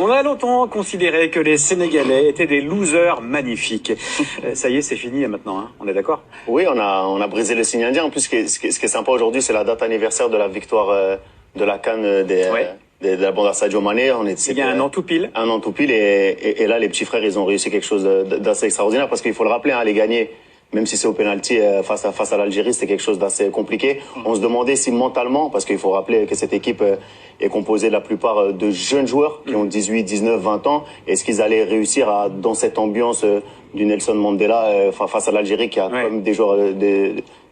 On a longtemps considéré que les Sénégalais étaient des losers magnifiques. Ça y est, c'est fini maintenant, hein, on est d'accord? Oui, on a brisé le signe indien. En plus, ce qui est sympa aujourd'hui, c'est la date anniversaire de la victoire de la CAN de la bande à Sadio Mané. Il y a un an tout pile. Un an tout pile. Et là, les petits frères, ils ont réussi quelque chose d'assez extraordinaire parce qu'il faut le rappeler, hein, les gagner. Même si c'est au pénalty face à l'Algérie, c'était quelque chose d'assez compliqué. On se demandait si mentalement, parce qu'il faut rappeler que cette équipe est composée la plupart de jeunes joueurs qui ont 18, 19, 20 ans. Est-ce qu'ils allaient réussir dans cette ambiance du Nelson Mandela face à l'Algérie qui a quand même des joueurs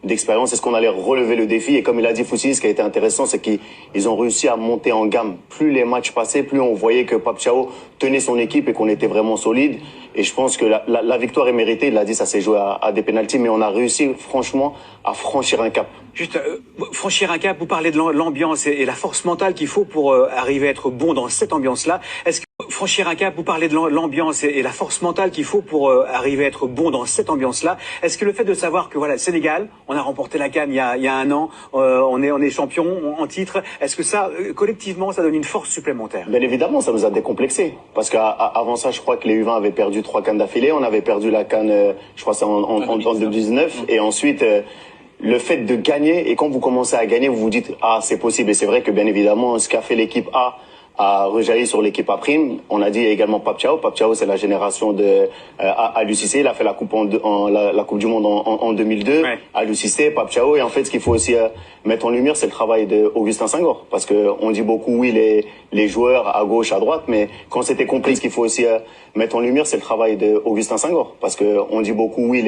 d'expérience? Est-ce qu'on allait relever le défi? Et comme il a dit Foussini, ce qui a été intéressant, c'est qu'ils ont réussi à monter en gamme. Plus les matchs passaient, plus on voyait que Pape Thiaw tenait son équipe et qu'on était vraiment solide. Et je pense que la victoire est méritée. Il a dit, ça s'est joué à des pénaltys, mais on a réussi franchement à franchir un cap. Juste franchir un cap, vous parlez de l'ambiance et la force mentale qu'il faut pour arriver à être bon dans cette ambiance-là. Est-ce que franchir un cap, vous parlez de l'ambiance et la force mentale qu'il faut pour arriver à être bon dans cette ambiance-là. Est-ce que le fait de savoir que voilà, le Sénégal, on a remporté la CAN il y a un an, on est champion en titre, est-ce que ça, collectivement, ça donne une force supplémentaire? Bien évidemment, ça nous a décomplexés. Parce qu'avant ça, je crois que les U20 avaient perdu 3 CAN d'affilée. On avait perdu la CAN, je crois, c'est en 2019. Et ensuite, le fait de gagner, et quand vous commencez à gagner, vous vous dites, ah, c'est possible. Et c'est vrai que, bien évidemment, ce qu'a fait l'équipe A rejailli sur l'équipe A prime. On a dit également Pape Thiaw. Pape Thiaw, c'est la génération de Aliou Cissé. Il a fait la coupe la Coupe du Monde en 2002. Ouais. Aliou Cissé, Pape Thiaw. Et en fait, ce qu'il faut aussi mettre en lumière, c'est le travail d'Augustin Senghor. Parce que on dit beaucoup, oui, les joueurs à gauche, à droite, mais quand c'était compliqué, ce qu'il faut aussi mettre en lumière, c'est le travail d'Augustin Senghor. Parce que on dit beaucoup, oui,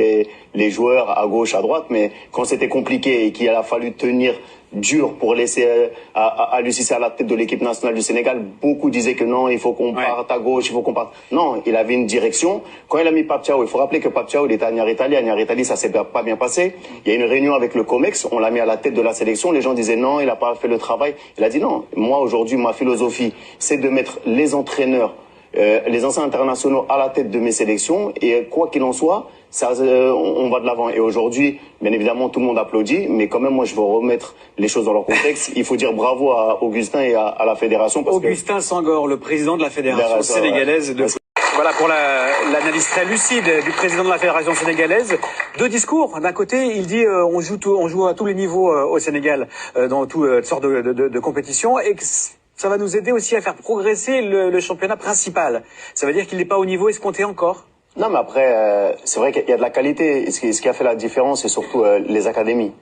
les joueurs à gauche, à droite, mais quand c'était compliqué et qu'il a fallu tenir dur pour laisser Aliou Cissé à la tête de l'équipe nationale du Sénégal, beaucoup disaient que non, il faut qu'on parte à gauche, il faut qu'on parte. Non, il avait une direction. Quand il a mis Pape Thiaw, il faut rappeler que Pape Thiaw, il était à Niaritali. À Niaritali, ça s'est pas bien passé. Il y a une réunion avec le COMEX, on l'a mis à la tête de la sélection. Les gens disaient non, il a pas fait le travail. Il a dit non. Moi, aujourd'hui, ma philosophie, c'est de mettre les entraîneurs, les anciens internationaux à la tête de mes sélections. Et quoi qu'il en soit, on va de l'avant. Et aujourd'hui, bien évidemment, tout le monde applaudit, mais quand même, moi, je veux remettre les choses dans leur contexte. Il faut dire bravo à Augustin et à la fédération. Augustin Senghor, le président de la fédération sénégalaise de football. Voilà pour l'analyse très lucide du président de la fédération sénégalaise. Deux discours. D'un côté, il dit on joue à tous les niveaux au Sénégal, dans toutes sortes de compétitions, et que ça va nous aider aussi à faire progresser le championnat principal. Ça veut dire qu'il n'est pas au niveau escompté encore? Non, mais après, c'est vrai qu'il y a de la qualité. Ce qui a fait la différence, c'est surtout les académies.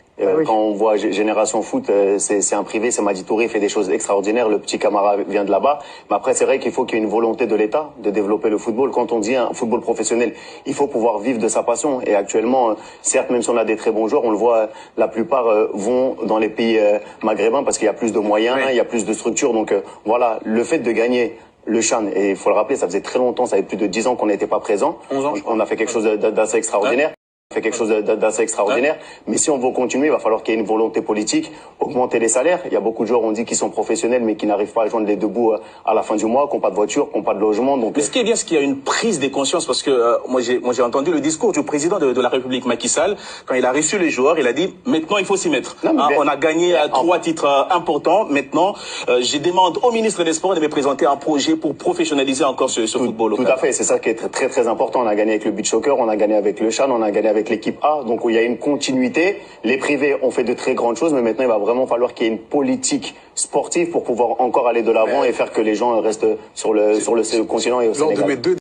Quand on voit Génération Foot, c'est un privé, c'est Madi Touré, il fait des choses extraordinaires. Le petit Camara vient de là-bas. Mais après, c'est vrai qu'il faut qu'il y ait une volonté de l'État de développer le football. Quand on dit un football professionnel, il faut pouvoir vivre de sa passion. Et actuellement, certes, même si on a des très bons joueurs, on le voit, la plupart vont dans les pays maghrébins parce qu'il y a plus de moyens, il y a plus de structures. Donc voilà, le fait de gagner le CHAN, et il faut le rappeler, ça faisait très longtemps, ça fait plus de 10 ans qu'on n'était pas présent. 11 ans, on a fait quelque chose d'assez extraordinaire. Mais si on veut continuer, il va falloir qu'il y ait une volonté politique, augmenter les salaires. Il y a beaucoup de joueurs, on dit, qui sont professionnels, mais qui n'arrivent pas à joindre les deux bouts à la fin du mois, qui n'ont pas de voiture, qui n'ont pas de logement. Donc, mais ce qui est bien, c'est qu'il y a une prise de conscience, parce que moi j'ai entendu le discours du président de la République, Macky Sall, quand il a reçu les joueurs, il a dit maintenant il faut s'y mettre. On a gagné 3 titres importants. Maintenant, je demande au ministre des Sports de me présenter un projet pour professionnaliser encore ce football local. Tout à fait, c'est ça qui est très très important. On a gagné avec le beach soccer, on a gagné avec le CHAN, on a gagné avec l'équipe A, donc il y a une continuité. Les privés ont fait de très grandes choses, mais maintenant il va vraiment falloir qu'il y ait une politique sportive pour pouvoir encore aller de l'avant et faire que les gens restent sur le continent et au Sénégal.